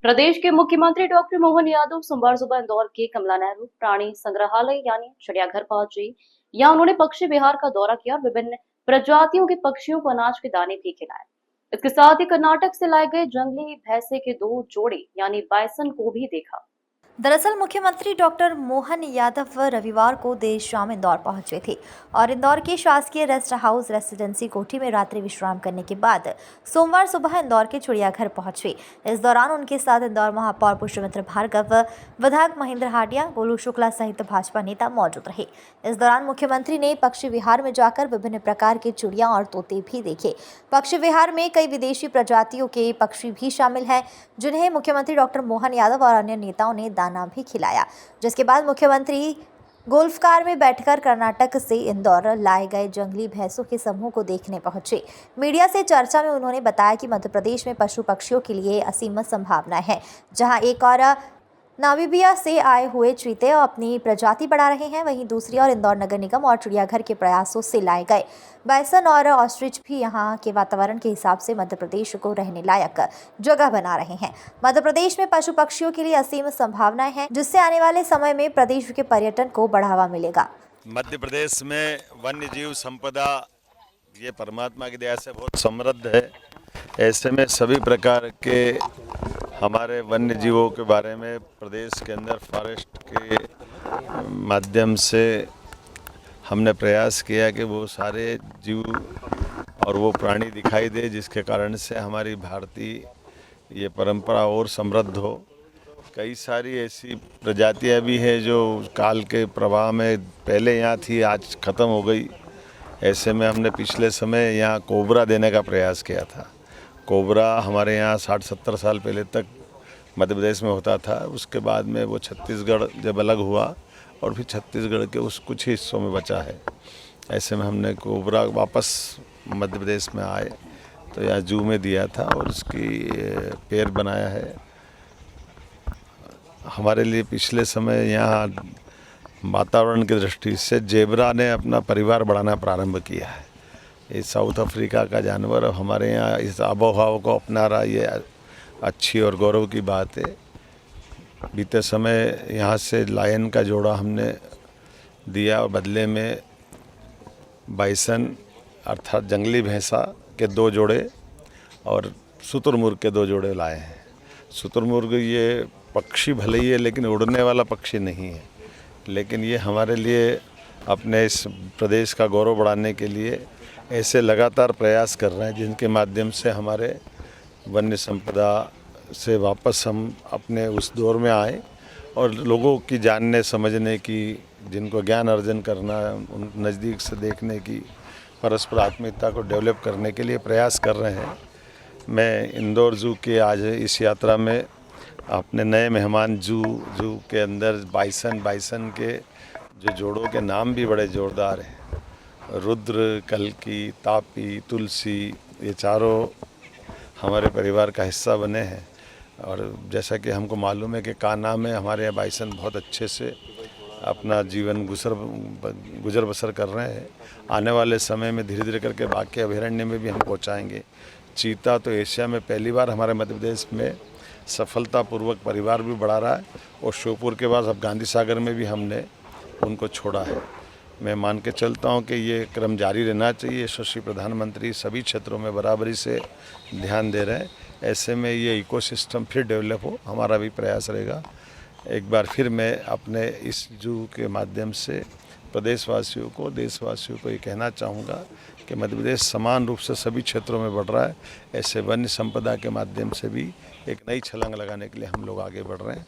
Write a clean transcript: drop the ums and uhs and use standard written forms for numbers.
प्रदेश के मुख्यमंत्री डॉक्टर मोहन यादव सोमवार सुबह इंदौर के कमला नेहरू प्राणी संग्रहालय यानी चिड़ियाघर पहुंचे। यहां उन्होंने पक्षी विहार का दौरा किया और विभिन्न प्रजातियों के पक्षियों को अनाज के दाने भी खिलाए। इसके साथ ही कर्नाटक से लाए गए जंगली भैंसे के 2 जोड़े यानी बाइसन को भी देखा। दरअसल मुख्यमंत्री डॉक्टर मोहन यादव रविवार को देर शाम इंदौर पहुंचे थे और इंदौर के शासकीय रेस्ट हाउस रेसिडेंसी कोठी में रात्रि विश्राम करने के बाद सोमवार सुबह इंदौर के चिड़ियाघर पहुंचे। इस दौरान उनके साथ इंदौर महापौर पुष्पमित्र भार्गव, विधायक महेंद्र हाडिया, गोलू शुक्ला सहित भाजपा नेता मौजूद रहे। इस दौरान मुख्यमंत्री ने पक्षी विहार में जाकर विभिन्न प्रकार के चिड़िया और तोते भी देखे। पक्षी विहार में कई विदेशी प्रजातियों के पक्षी भी शामिल हैं, जिन्हें मुख्यमंत्री डॉक्टर मोहन यादव और अन्य नेताओं ने दाना भी खिलाया। जिसके बाद मुख्यमंत्री गोल्फ कार में बैठकर कर्नाटक से इंदौर लाए गए जंगली भैंसों के समूह को देखने पहुंचे। मीडिया से चर्चा में उन्होंने बताया कि मध्य प्रदेश में पशु पक्षियों के लिए असीम संभावनाएं हैं, जहां एक और नामीबिया से आए हुए चीते अपनी प्रजाति बढ़ा रहे हैं, वहीं दूसरी ओर इंदौर नगर निगम और चिड़ियाघर के प्रयासों से लाए गए बाइसन और ऑस्ट्रिच भी यहां के वातावरण के हिसाब से मध्य प्रदेश को रहने लायक जगह बना रहे हैं। मध्य प्रदेश में पशु पक्षियों के लिए असीम संभावनाएं हैं, जिससे आने वाले समय में प्रदेश के पर्यटन को बढ़ावा मिलेगा। मध्य प्रदेश में वन्य जीव संपदा ये परमात्मा की दया से बहुत समृद्ध है। ऐसे में सभी प्रकार के हमारे वन्य जीवों के बारे में प्रदेश के अंदर फॉरेस्ट के माध्यम से हमने प्रयास किया कि वो सारे जीव और वो प्राणी दिखाई दे, जिसके कारण से हमारी भारतीय ये परंपरा और समृद्ध हो। कई सारी ऐसी प्रजातियां भी हैं जो काल के प्रवाह में पहले यहाँ थी, आज ख़त्म हो गई। ऐसे में हमने पिछले समय यहाँ कोबरा देने का प्रयास किया था। कोबरा हमारे यहाँ 60-70 साल पहले तक मध्य प्रदेश में होता था। उसके बाद में वो छत्तीसगढ़ जब अलग हुआ और फिर छत्तीसगढ़ के उस कुछ हिस्सों में बचा है। ऐसे में हमने कोबरा वापस मध्य प्रदेश में आए तो यहाँ जू में दिया था और उसकी पेड़ बनाया है। हमारे लिए पिछले समय यहाँ वातावरण की दृष्टि से जेबरा ने अपना परिवार बढ़ाना प्रारंभ किया है। ये साउथ अफ्रीका का जानवर हमारे यहाँ इस आबोहवा को अपना रहा, ये अच्छी और गौरव की बात है। बीते समय यहाँ से लायन का जोड़ा हमने दिया और बदले में बाइसन अर्थात जंगली भैंसा के 2 जोड़े और शुतुरमुर्ग के 2 जोड़े लाए हैं। शुतुरमुर्ग ये पक्षी भले ही है लेकिन उड़ने वाला पक्षी नहीं है, लेकिन ये हमारे लिए अपने इस प्रदेश का गौरव बढ़ाने के लिए ऐसे लगातार प्रयास कर रहे हैं, जिनके माध्यम से हमारे वन्य संपदा से वापस हम अपने उस दौर में आए और लोगों की जानने समझने की, जिनको ज्ञान अर्जन करना, उन नज़दीक से देखने की, परस्पर आत्मीयता को डेवलप करने के लिए प्रयास कर रहे हैं। मैं इंदौर जू के आज इस यात्रा में अपने नए मेहमान जू के अंदर बाइसन के जो जोड़ों के नाम भी बड़े जोरदार हैं, रुद्र, कल्की, तापी, तुलसी, ये चारों हमारे परिवार का हिस्सा बने हैं। और जैसा कि हमको मालूम है कि कान्हा में हमारे यहाँ बाइसन बहुत अच्छे से अपना जीवन गुजर बसर कर रहे हैं। आने वाले समय में धीरे धीरे करके बाकी अभयारण्य में भी हम पहुँचाएँगे। चीता तो एशिया में पहली बार हमारे मध्य प्रदेश में सफलतापूर्वक परिवार भी बढ़ा रहा है और श्योपुर के बाद अब गांधी सागर में भी हमने उनको छोड़ा है। मैं मान के चलता हूं कि ये क्रम जारी रहना चाहिए। यशस्वी प्रधानमंत्री सभी क्षेत्रों में बराबरी से ध्यान दे रहे हैं। ऐसे में ये इकोसिस्टम फिर डेवलप हो, हमारा भी प्रयास रहेगा। एक बार फिर मैं अपने इस जू के माध्यम से प्रदेशवासियों को, देशवासियों को ये कहना चाहूँगा कि मध्य प्रदेश समान रूप से सभी क्षेत्रों में बढ़ रहा है। ऐसे वन्य संपदा के माध्यम से भी एक नई छलांग लगाने के लिए हम लोग आगे बढ़ रहे हैं।